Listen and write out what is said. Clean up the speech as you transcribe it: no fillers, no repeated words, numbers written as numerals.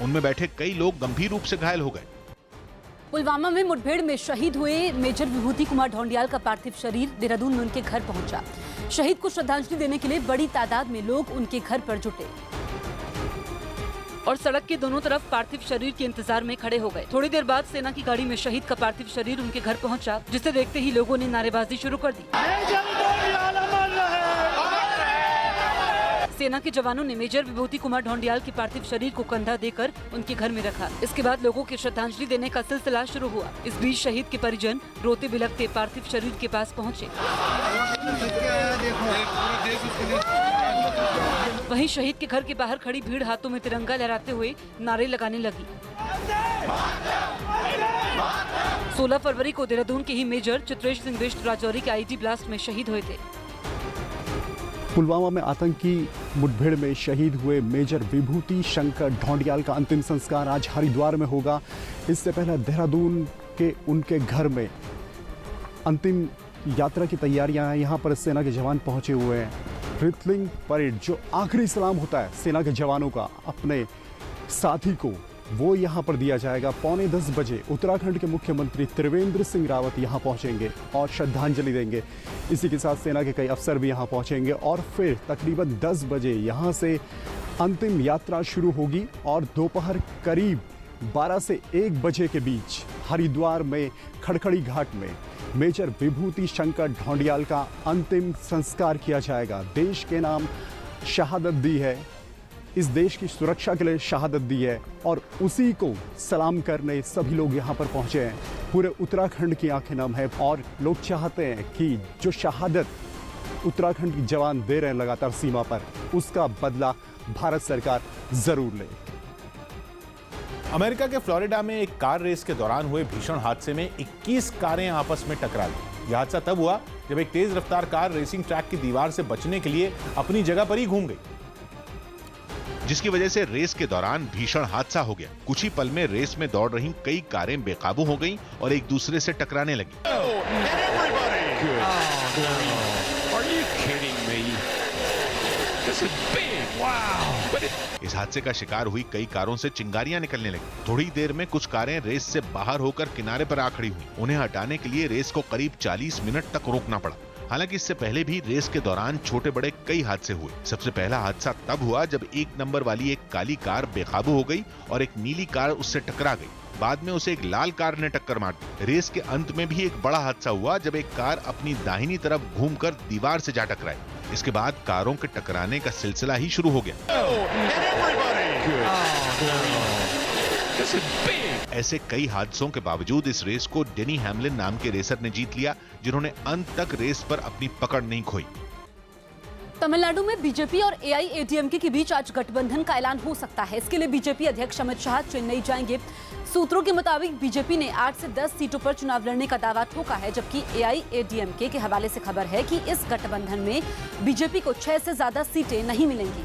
उनमें बैठे कई लोग गंभीर रूप से घायल हो गए। पुलवामा में मुठभेड़ में शहीद हुए मेजर विभूति कुमार ढौंडियाल का पार्थिव शरीर देहरादून में उनके घर पहुंचा। शहीद को श्रद्धांजलि देने के लिए बड़ी तादाद में लोग उनके घर पर जुटे और सड़क के दोनों तरफ पार्थिव शरीर के इंतजार में खड़े हो गए। थोड़ी देर बाद सेना की गाड़ी में शहीद का पार्थिव शरीर उनके घर पहुंचा, जिसे देखते ही लोगों ने नारेबाजी शुरू कर दी। सेना के जवानों ने मेजर विभूति कुमार ढौंडियाल के पार्थिव शरीर को कंधा देकर उनके घर में रखा। इसके बाद लोगों के श्रद्धांजलि देने का सिलसिला शुरू हुआ। इस बीच शहीद के परिजन रोते बिलखते पार्थिव शरीर के पास पहुंचे। वहीं शहीद के घर के बाहर खड़ी भीड़ हाथों में तिरंगा लहराते हुए नारे लगाने लगी। 16 फरवरी को देहरादून के ही मेजर चित्रेश सिंह बिष्ट राजौरी के आईडी ब्लास्ट में शहीद हुए थे। पुलवामा में आतंकी मुठभेड़ में शहीद हुए मेजर विभूति शंकर ढौंडियाल का अंतिम संस्कार आज हरिद्वार में होगा। इससे पहले देहरादून के उनके घर में अंतिम यात्रा की तैयारियां यहाँ पर सेना के जवान पहुंचे हुए हैं। रिथलिंग परेड जो आखिरी सलाम होता है सेना के जवानों का अपने साथी को, वो यहाँ पर दिया जाएगा। 9:45 बजे उत्तराखंड के मुख्यमंत्री त्रिवेंद्र सिंह रावत यहाँ पहुँचेंगे और श्रद्धांजलि देंगे। इसी के साथ सेना के कई अफसर भी यहाँ पहुँचेंगे और फिर तकरीबन 10 बजे यहाँ से अंतिम यात्रा शुरू होगी और दोपहर करीब 12 से 1 बजे के बीच हरिद्वार में खड़खड़ी घाट में मेजर विभूति शंकर ढौंडियाल का अंतिम संस्कार किया जाएगा। देश के नाम शहादत दी है, इस देश की सुरक्षा के लिए शहादत दी है और उसी को सलाम करने सभी लोग यहाँ पर पहुँचे हैं। पूरे उत्तराखंड की आंखें नम है और लोग चाहते हैं कि जो शहादत उत्तराखंड के जवान दे रहे हैं लगातार सीमा पर, उसका बदला भारत सरकार जरूर ले। अमेरिका के फ्लोरिडा में एक कार रेस के दौरान हुए भीषण हादसे में 21 कारें आपस में टकरा गईं। यह हादसा तब हुआ जब एक तेज रफ्तार कार रेसिंग ट्रैक की दीवार से बचने के लिए अपनी जगह पर ही घूम गई, जिसकी वजह से रेस के दौरान भीषण हादसा हो गया। कुछ ही पल में रेस में दौड़ रही कई कारें बेकाबू हो गईं और एक दूसरे से टकराने लगी। इस हादसे का शिकार हुई कई कारों से चिंगारियां निकलने लगी। थोड़ी देर में कुछ कारें रेस से बाहर होकर किनारे पर आ खड़ी हुई। उन्हें हटाने के लिए रेस को करीब 40 मिनट तक रोकना पड़ा। हालांकि इससे पहले भी रेस के दौरान छोटे बड़े कई हादसे हुए। सबसे पहला हादसा तब हुआ जब 1 नंबर वाली एक काली कार बेकाबू हो गई और एक नीली कार उससे टकरा गई। बाद में उसे एक लाल कार ने टक्कर मार दी। रेस के अंत में भी एक बड़ा हादसा हुआ जब एक कार अपनी दाहिनी तरफ घूमकर दीवार से जा टकराई। इसके बाद कारों के टकराने का सिलसिला ही शुरू हो गया। ऐसे कई हादसों के बावजूद इस रेस को डेनी हैमलिन नाम के रेसर ने जीत लिया, जिन्होंने अंत तक रेस पर अपनी पकड़ नहीं खोई। तमिलनाडु में बीजेपी और एआईएडीएमके के बीच आज गठबंधन का ऐलान हो सकता है। इसके लिए बीजेपी अध्यक्ष अमित शाह चेन्नई जाएंगे। सूत्रों के मुताबिक बीजेपी ने 8 से 10 सीटों पर चुनाव लड़ने का दावा ठोका है, जबकि एआईएडीएमके के हवाले से खबर है कि इस गठबंधन में बीजेपी को 6 से ज्यादा सीटें नहीं मिलेंगी।